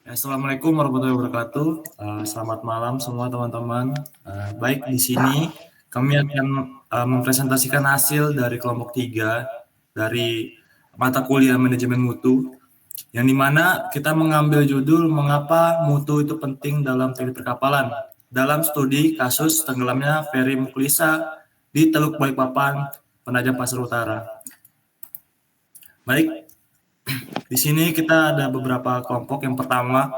Assalamualaikum warahmatullahi wabarakatuh. Selamat malam semua teman-teman. Baik, di sini kami akan mempresentasikan hasil dari kelompok 3 dari mata kuliah manajemen mutu, yang dimana kita mengambil judul mengapa mutu itu penting dalam teknik perkapalan dalam studi kasus tenggelamnya Ferry Muklisah di Teluk Balikpapan, Penajam Pasir Utara. Baik, di sini kita ada beberapa kelompok. Yang pertama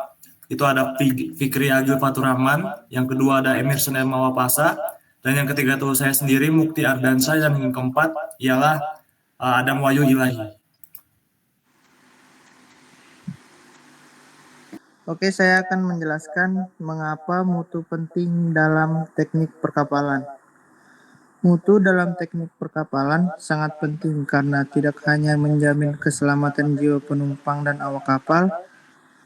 itu ada Fikri Agil Faturrahman, yang kedua ada Emerson M. Mawapasa, dan yang ketiga itu saya sendiri Mukti Ardansyah, dan yang keempat ialah Adam Wahyu Ilahi. Oke, saya akan menjelaskan mengapa mutu penting dalam teknik perkapalan. Mutu dalam teknik perkapalan sangat penting karena tidak hanya menjamin keselamatan jiwa penumpang dan awak kapal,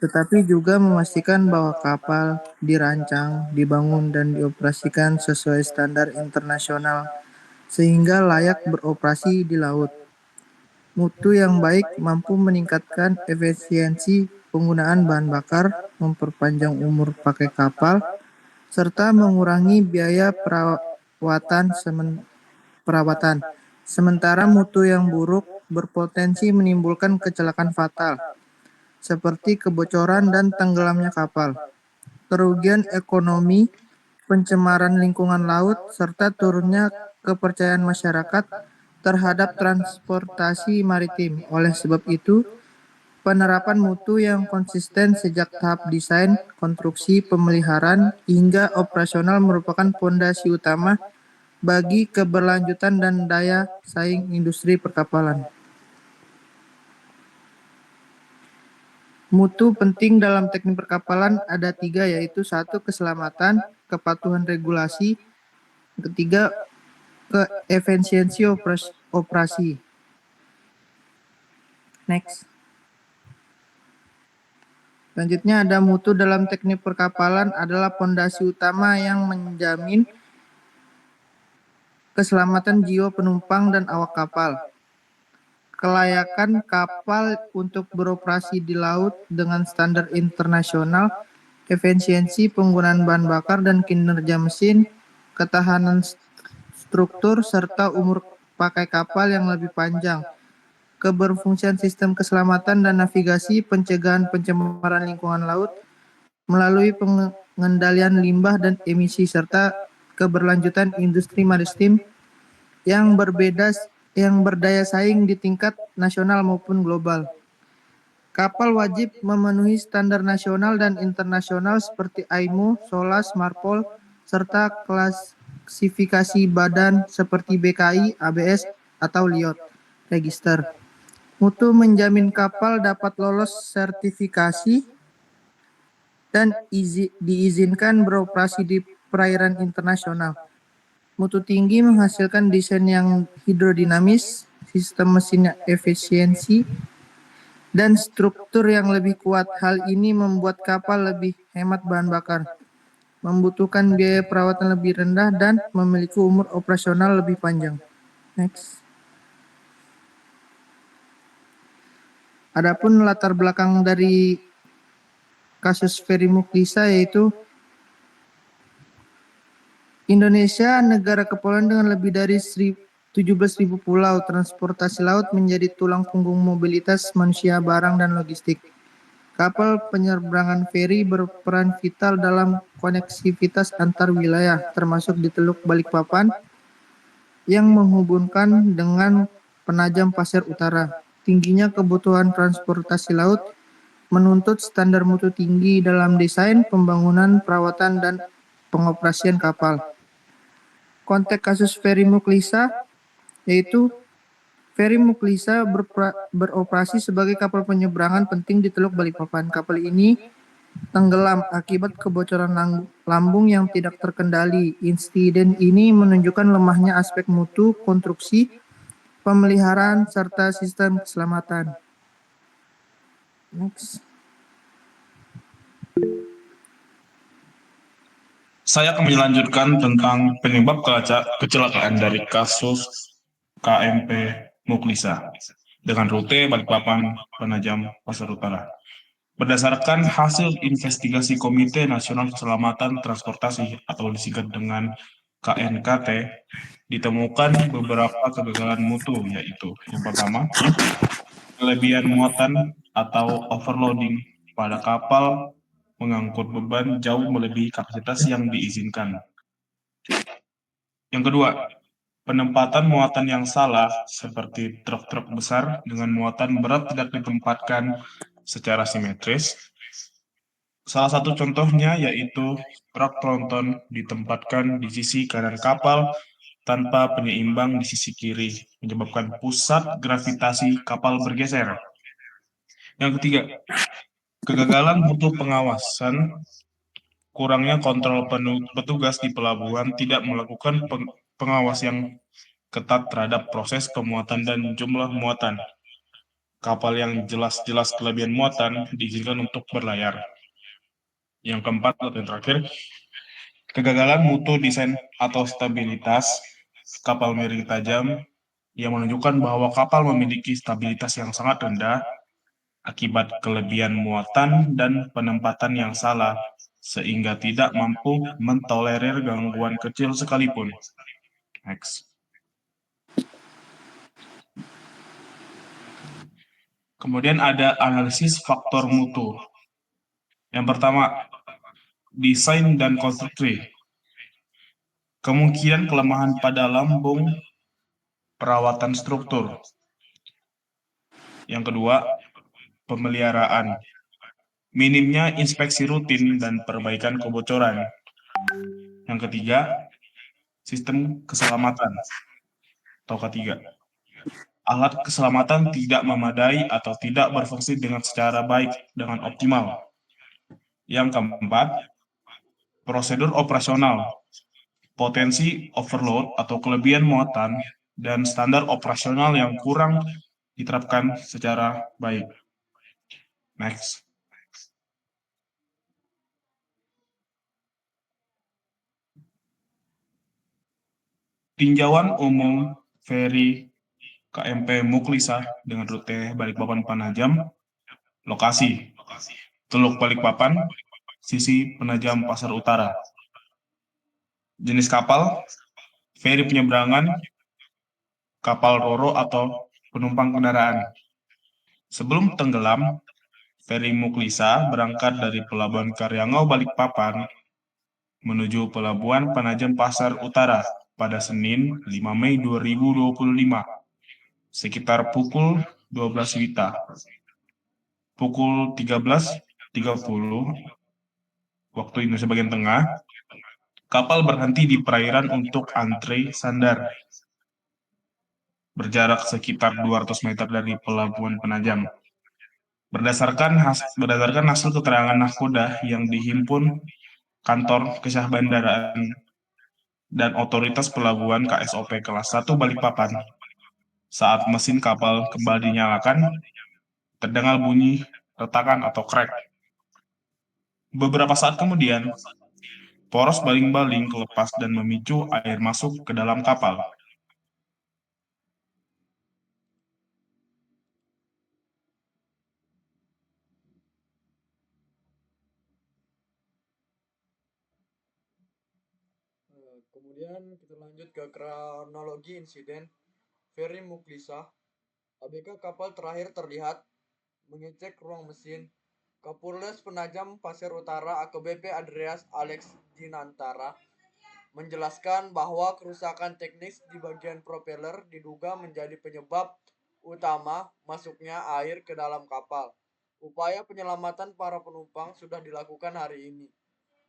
tetapi juga memastikan bahwa kapal dirancang, dibangun, dan dioperasikan sesuai standar internasional sehingga layak beroperasi di laut. Mutu yang baik mampu meningkatkan efisiensi penggunaan bahan bakar, memperpanjang umur pakai kapal, serta mengurangi biaya perawatan. Sementara mutu yang buruk berpotensi menimbulkan kecelakaan fatal, seperti kebocoran dan tenggelamnya kapal, kerugian ekonomi, pencemaran lingkungan laut, serta turunnya kepercayaan masyarakat terhadap transportasi maritim. Oleh sebab itu, penerapan mutu yang konsisten sejak tahap desain, konstruksi, pemeliharaan, hingga operasional merupakan fondasi utama bagi keberlanjutan dan daya saing industri perkapalan. Mutu penting dalam teknik perkapalan ada 3, yaitu 1. Keselamatan, kepatuhan regulasi, ketiga efisiensi operasi. Next. Selanjutnya ada mutu dalam teknik perkapalan adalah fondasi utama yang menjamin keselamatan jiwa penumpang dan awak kapal. Kelayakan kapal untuk beroperasi di laut dengan standar internasional, efisiensi penggunaan bahan bakar dan kinerja mesin, ketahanan struktur, serta umur pakai kapal yang lebih panjang, keberfungsian sistem keselamatan dan navigasi, pencegahan pencemaran lingkungan laut melalui pengendalian limbah dan emisi, serta keberlanjutan industri maritim yang berdaya saing di tingkat nasional maupun global. Kapal wajib memenuhi standar nasional dan internasional seperti IMO, SOLAS, MARPOL, serta klasifikasi badan seperti BKI, ABS, atau LIOT Register. Mutu menjamin kapal dapat lolos sertifikasi dan diizinkan beroperasi di perairan internasional. Mutu tinggi menghasilkan desain yang hidrodinamis, sistem mesin yang efisiensi, dan struktur yang lebih kuat. Hal ini membuat kapal lebih hemat bahan bakar, membutuhkan biaya perawatan lebih rendah, dan memiliki umur operasional lebih panjang. Next. Adapun latar belakang dari kasus Ferry Muklisah yaitu Indonesia, negara kepulauan dengan lebih dari 17.000 pulau. Transportasi laut menjadi tulang punggung mobilitas manusia, barang, dan logistik. Kapal penyeberangan feri berperan vital dalam koneksivitas antar wilayah, termasuk di Teluk Balikpapan yang menghubungkan dengan Penajam Pasir Utara. Tingginya kebutuhan transportasi laut menuntut standar mutu tinggi dalam desain, pembangunan, perawatan, dan pengoperasian kapal. Konteks kasus Ferry Muklisah yaitu Ferry Muklisah beroperasi sebagai kapal penyeberangan penting di Teluk Balikpapan. Kapal ini tenggelam akibat kebocoran lambung yang tidak terkendali. Insiden ini menunjukkan lemahnya aspek mutu, konstruksi, pemeliharaan, serta sistem keselamatan. Next. Saya akan melanjutkan tentang penyebab kecelakaan dari kasus KMP Muklisah dengan rute Balikpapan, Penajam Pasir Utara. Berdasarkan hasil investigasi Komite Nasional Keselamatan Transportasi atau disingkat dengan KNKT, ditemukan beberapa kegagalan mutu, yaitu yang pertama, kelebihan muatan atau overloading pada kapal mengangkut beban jauh melebihi kapasitas yang diizinkan. Yang kedua, penempatan muatan yang salah seperti truk-truk besar dengan muatan berat tidak ditempatkan secara simetris. Salah satu contohnya yaitu truk tronton ditempatkan di sisi kanan kapal tanpa penyeimbang di sisi kiri, menyebabkan pusat gravitasi kapal bergeser. Yang ketiga, kegagalan mutu pengawasan, kurangnya kontrol petugas di pelabuhan tidak melakukan pengawas yang ketat terhadap proses pemuatan dan jumlah muatan. Kapal yang jelas-jelas kelebihan muatan diizinkan untuk berlayar. Yang keempat atau yang terakhir, kegagalan mutu desain atau stabilitas kapal miring tajam yang menunjukkan bahwa kapal memiliki stabilitas yang sangat rendah akibat kelebihan muatan dan penempatan yang salah, sehingga tidak mampu mentolerir gangguan kecil sekalipun. Next. Kemudian ada analisis faktor mutu. Yang pertama, desain dan konstruksi. Kemungkinan kelemahan pada lambung, perawatan struktur. Yang kedua, pemeliharaan. Minimnya inspeksi rutin dan perbaikan kebocoran. Yang ketiga, sistem keselamatan. Atau ketiga, alat keselamatan tidak memadai atau tidak berfungsi dengan secara baik dengan optimal. Yang keempat, prosedur operasional. Potensi overload atau kelebihan muatan dan standar operasional yang kurang diterapkan secara baik. Next. Tinjauan umum feri KMP Muklisah dengan rute Balikpapan Penajam. Lokasi Teluk Balikpapan, sisi Penajam Pasar Utara. Jenis kapal feri penyeberangan, kapal roro atau penumpang kendaraan. Sebelum tenggelam, feri Muklisa berangkat dari Pelabuhan Karyangau Balikpapan menuju Pelabuhan Penajam Pasar Utara pada Senin 5 Mei 2025 sekitar pukul 12 WITA. Pukul 13.30 waktu Indonesia bagian tengah, kapal berhenti di perairan untuk antre sandar berjarak sekitar 200 meter dari Pelabuhan Penajam. Berdasarkan hasil keterangan nahkoda yang dihimpun kantor Kesyah Bandaraan dan otoritas pelabuhan KSOP kelas 1 Balikpapan, saat mesin kapal kembali dinyalakan, terdengar bunyi retakan atau crack. Beberapa saat kemudian, poros baling-baling kelepas dan memicu air masuk ke dalam kapal. Kemudian kita lanjut ke kronologi insiden feri Muklisah. ABK kapal terakhir terlihat mengecek ruang mesin. Kapolres Penajam Pasir Utara AKBP Andreas Alex Dinantara menjelaskan bahwa kerusakan teknis di bagian propeller diduga menjadi penyebab utama masuknya air ke dalam kapal. Upaya penyelamatan para penumpang sudah dilakukan hari ini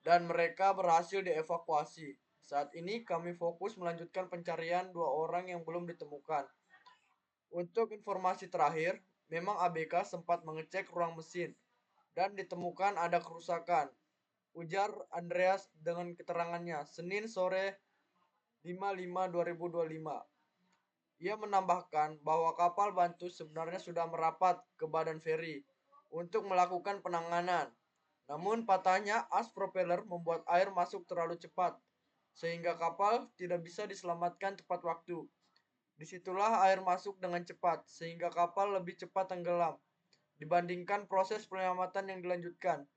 dan mereka berhasil dievakuasi. Saat ini kami fokus melanjutkan pencarian 2 orang yang belum ditemukan. Untuk informasi terakhir, memang ABK sempat mengecek ruang mesin dan ditemukan ada kerusakan, ujar Andreas dengan keterangannya Senin sore 5/5/2025. Ia menambahkan bahwa kapal bantu sebenarnya sudah merapat ke badan feri untuk melakukan penanganan. Namun patahnya as propeller membuat air masuk terlalu cepat, sehingga kapal tidak bisa diselamatkan tepat waktu. Disitulah air masuk dengan cepat, sehingga kapal lebih cepat tenggelam dibandingkan proses penyelamatan yang dilanjutkan.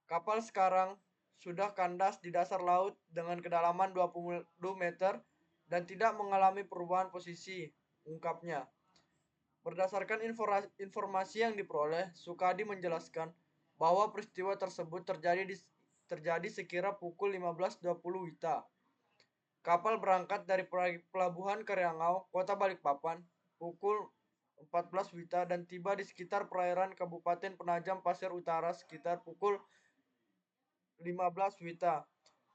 Kapal sekarang sudah kandas di dasar laut dengan kedalaman 20 meter dan tidak mengalami perubahan posisi, ungkapnya. Berdasarkan informasi yang diperoleh, Sukadi menjelaskan bahwa peristiwa tersebut terjadi sekira pukul 15.20 WITA. Kapal berangkat dari pelabuhan Karyangau, Kota Balikpapan, pukul 14 WITA dan tiba di sekitar perairan Kabupaten Penajam Pasir Utara sekitar pukul 15 WITA.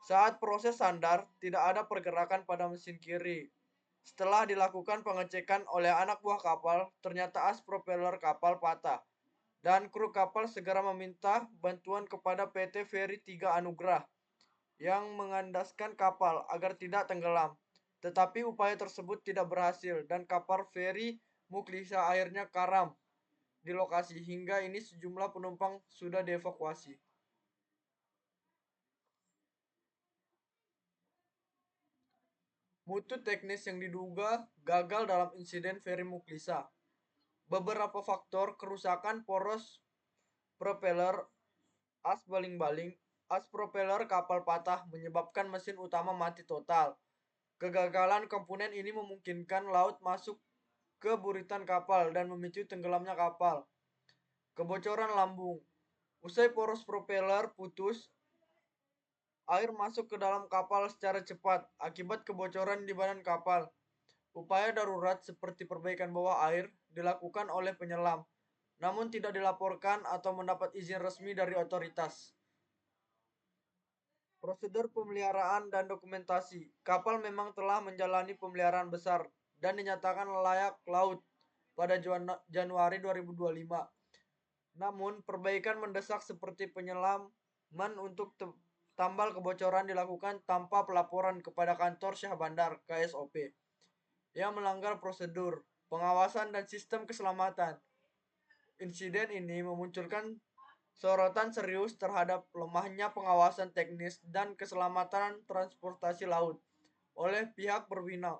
Saat proses sandar, tidak ada pergerakan pada mesin kiri. Setelah dilakukan pengecekan oleh anak buah kapal, ternyata as propeller kapal patah. Dan kru kapal segera meminta bantuan kepada PT Ferry 3 Anugrah yang mengandaskan kapal agar tidak tenggelam. Tetapi upaya tersebut tidak berhasil dan kapal Ferry Muklisah akhirnya karam di lokasi. Hingga ini sejumlah penumpang sudah dievakuasi. Mutu teknis yang diduga gagal dalam insiden Ferry Muklisah. Beberapa faktor kerusakan poros propeller, as baling-baling, as propeller kapal patah menyebabkan mesin utama mati total. Kegagalan komponen ini memungkinkan laut masuk ke buritan kapal dan memicu tenggelamnya kapal. Kebocoran lambung. Usai poros propeller putus, air masuk ke dalam kapal secara cepat akibat kebocoran di badan kapal. Upaya darurat seperti perbaikan bawah air dilakukan oleh penyelam, namun tidak dilaporkan atau mendapat izin resmi dari otoritas. Prosedur pemeliharaan dan dokumentasi. Kapal memang telah menjalani pemeliharaan besar dan dinyatakan layak laut pada Januari 2025. Namun, perbaikan mendesak seperti penyelaman untuk tambal kebocoran dilakukan tanpa pelaporan kepada kantor Syah Bandar KSOP yang melanggar prosedur, pengawasan dan sistem keselamatan. Insiden ini memunculkan sorotan serius terhadap lemahnya pengawasan teknis dan keselamatan transportasi laut oleh pihak berwenang.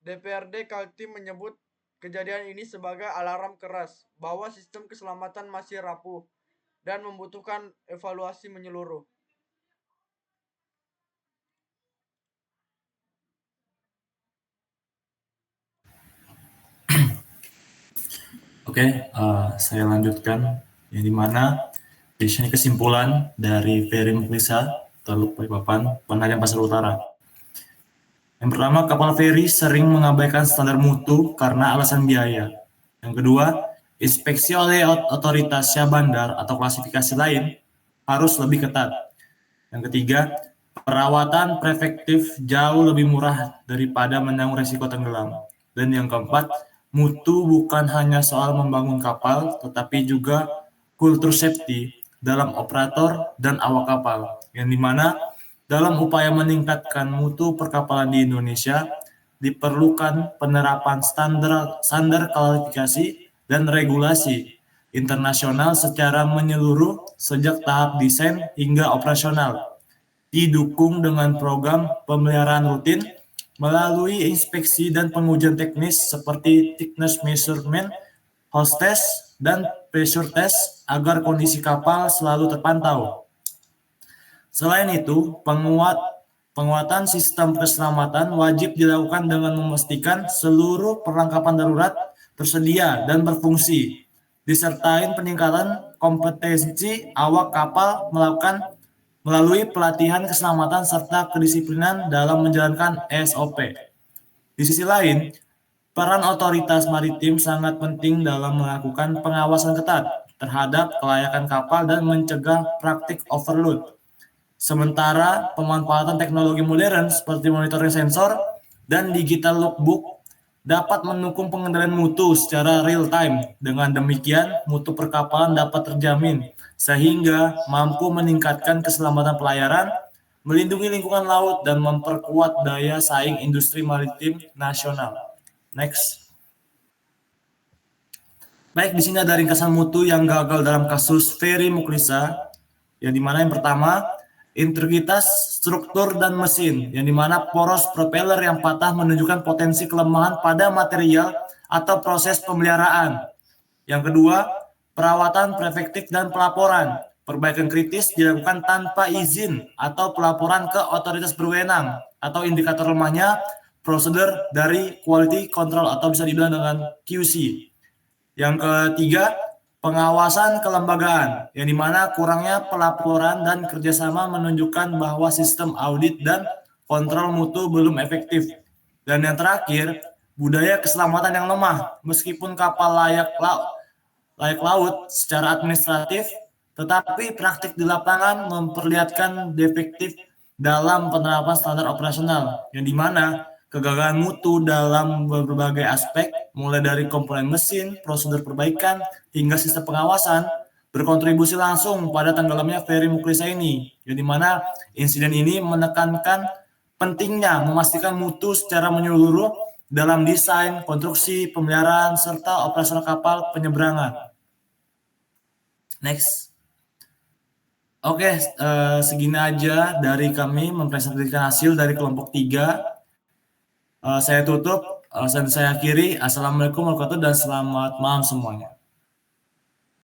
DPRD Kaltim menyebut kejadian ini sebagai alarm keras bahwa sistem keselamatan masih rapuh dan membutuhkan evaluasi menyeluruh. Oke, saya lanjutkan. Yang dimana di sini kesimpulan dari Ferry Muklisah, Teluk Balikpapan, Penajam Pasir Utara. Yang pertama, kapal feri sering mengabaikan standar mutu karena alasan biaya. Yang kedua, inspeksi oleh otoritas Syah Bandar atau klasifikasi lain harus lebih ketat. Yang ketiga, perawatan preventif jauh lebih murah daripada menanggung resiko tenggelam. Dan yang keempat, mutu bukan hanya soal membangun kapal, tetapi juga kultur safety dalam operator dan awak kapal, yang dimana dalam upaya meningkatkan mutu perkapalan di Indonesia, diperlukan penerapan standar kualifikasi dan regulasi internasional secara menyeluruh sejak tahap desain hingga operasional, didukung dengan program pemeliharaan rutin melalui inspeksi dan pengujian teknis seperti thickness measurement, hose test, dan pressure test agar kondisi kapal selalu terpantau. Selain itu, penguatan sistem keselamatan wajib dilakukan dengan memastikan seluruh perlengkapan darurat tersedia dan berfungsi, disertai peningkatan kompetensi awak kapal melalui pelatihan keselamatan serta kedisiplinan dalam menjalankan SOP. Di sisi lain, peran otoritas maritim sangat penting dalam melakukan pengawasan ketat terhadap kelayakan kapal dan mencegah praktik overload. Sementara pemanfaatan teknologi modern seperti monitoring sensor dan digital logbook dapat mendukung pengendalian mutu secara real time. Dengan demikian, mutu perkapalan dapat terjamin sehingga mampu meningkatkan keselamatan pelayaran, melindungi lingkungan laut, dan memperkuat daya saing industri maritim nasional. Next. Baik, di sini ada ringkasan mutu yang gagal dalam kasus Ferry Muklisah, yang dimana yang pertama, integritas struktur dan mesin, yang dimana poros propeller yang patah menunjukkan potensi kelemahan pada material atau proses pemeliharaan. Yang kedua, perawatan preventif dan pelaporan. Perbaikan kritis dilakukan tanpa izin atau pelaporan ke otoritas berwenang, atau indikator lemahnya prosedur dari quality control atau bisa dibilang dengan QC. Yang ketiga, pengawasan kelembagaan, yang dimana kurangnya pelaporan dan kerjasama menunjukkan bahwa sistem audit dan kontrol mutu belum efektif. Dan yang terakhir, budaya keselamatan yang lemah, meskipun kapal layak laut secara administratif, tetapi praktik di lapangan memperlihatkan defektif dalam penerapan standar operasional, yang dimana kegagalan mutu dalam berbagai aspek, mulai dari komponen mesin, prosedur perbaikan, hingga sistem pengawasan, berkontribusi langsung pada tenggelamnya Ferry Muklisah ini, yang dimana insiden ini menekankan pentingnya memastikan mutu secara menyeluruh dalam desain, konstruksi, pemeliharaan, serta operasional kapal penyeberangan. Next. Oke, segini aja dari kami mempresentasikan hasil dari kelompok 3. Saya tutup, saya akhiri. Assalamualaikum warahmatullahi wabarakatuh dan selamat malam semuanya.